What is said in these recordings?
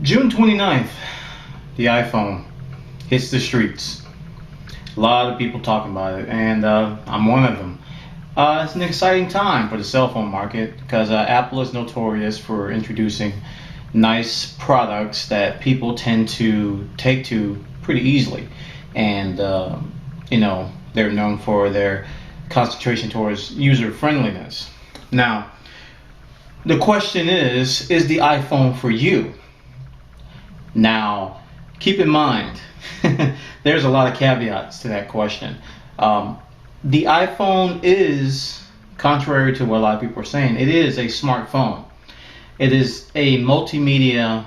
June 29th, the iPhone hits the streets. A lot of people talking about it, and I'm one of them. It's an exciting time for the cell phone market because Apple is notorious for introducing nice products that people tend to take to pretty easily. And, they're known for their concentration towards user friendliness. Now, the question is the iPhone for you? Now, keep in mind, there's a lot of caveats to that question. The iPhone is, contrary to what a lot of people are saying, it is a smartphone. It is a multimedia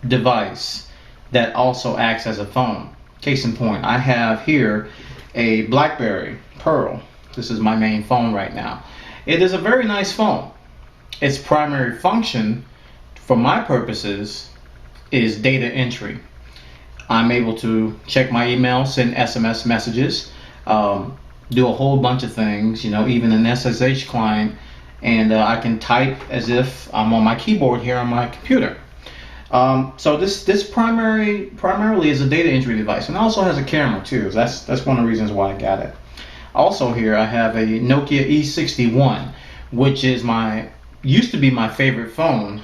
device that also acts as a phone. Case in point, I have here a BlackBerry Pearl. This is my main phone right now. It is a very nice phone. Its primary function, for my purposes, is data entry. I'm able to check my email, send SMS messages, do a whole bunch of things, even an SSH client, and I can type as if I'm on my keyboard here on my computer. So this primarily is a data entry device, and it also has a camera too. That's one of the reasons why I got it. Also here I have a Nokia E61, which used to be my favorite phone.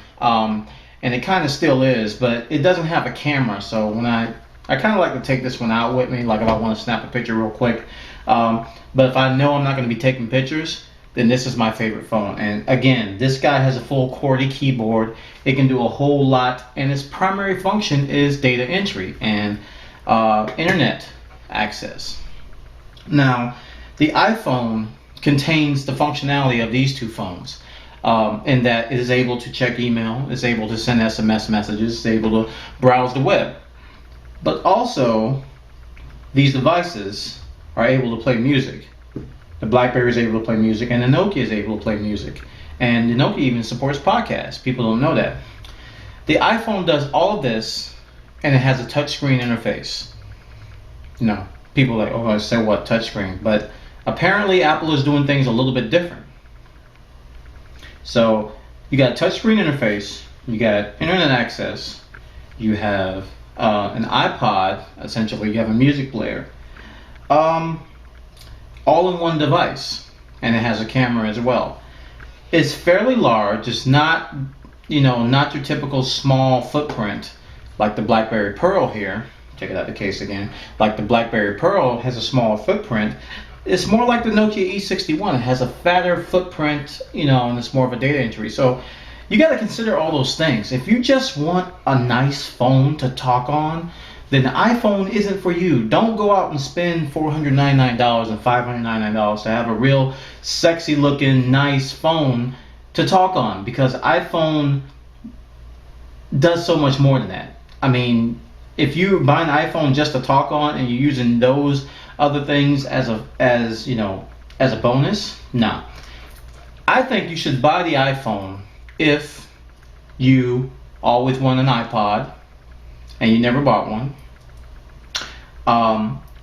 And it kind of still is, but it doesn't have a camera, so when I kind of like to take this one out with me, like if I want to snap a picture real quick. But if I know I'm not going to be taking pictures, then this is my favorite phone. And again, this guy has a full QWERTY keyboard. It can do a whole lot, and its primary function is data entry and internet access. Now, the iPhone contains the functionality of these two phones. In that it is able to check email, is able to send SMS messages, is able to browse the web. But also, these devices are able to play music. The BlackBerry is able to play music, and the Nokia is able to play music. And the Nokia even supports podcasts. People don't know that. The iPhone does all of this, and it has a touchscreen interface. People are like, oh, I said what, touchscreen? But apparently Apple is doing things a little bit different. So you got a touchscreen interface, you got internet access, you have an iPod, essentially, you have a music player, all in one device, and it has a camera as well. It's fairly large. It's not, not your typical small footprint like the BlackBerry Pearl here. Check it out, the case again. Like the BlackBerry Pearl has a smaller footprint. It's more like the Nokia E61. It has a fatter footprint, and it's more of a data entry. So you got to consider all those things. If you just want a nice phone to talk on, then the iPhone isn't for you. Don't go out and spend $499 and $599 to have a real sexy looking, nice phone to talk on, because iPhone does so much more than that. I mean, if you buy an iPhone just to talk on and you're using those other things as a bonus, no. I think you should buy the iPhone if you always want an iPod and you never bought one.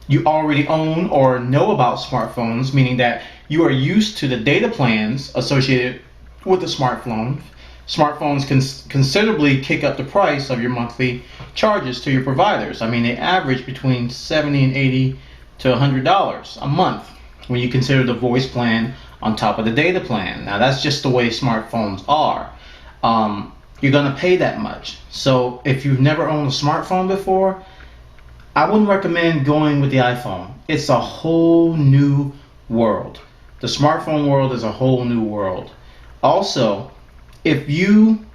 You already own or know about smartphones, meaning that you are used to the data plans associated with the smartphone. Smartphones can considerably kick up the price of your monthly charges to your providers. I mean, they average between $70 and $80 to $100 a month when you consider the voice plan on top of the data plan. Now, that's just the way smartphones are. You're going to pay that much. So if you've never owned a smartphone before, I wouldn't recommend going with the iPhone. It's a whole new world. The smartphone world is a whole new world. Also, if you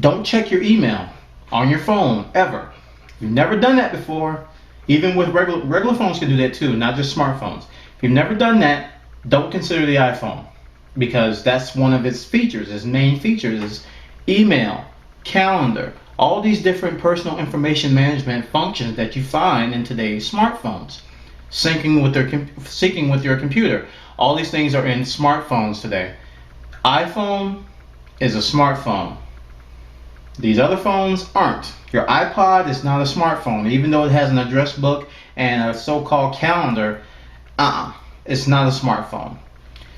don't check your email on your phone ever, you've never done that before, even with regular phones can do that too, not just smartphones. If you've never done that, don't consider the iPhone, because that's one of its features. Its main features is email, calendar, all these different personal information management functions that you find in today's smartphones. Syncing with your computer. All these things are in smartphones today. iPhone is a smartphone. These other phones aren't. Your iPod is not a smartphone, even though it has an address book and a so-called calendar. It's not a smartphone.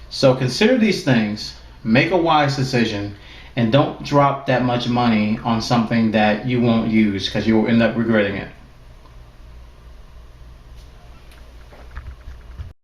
So consider these things, make a wise decision, And don't drop that much money on something that you won't use because you will end up regretting it.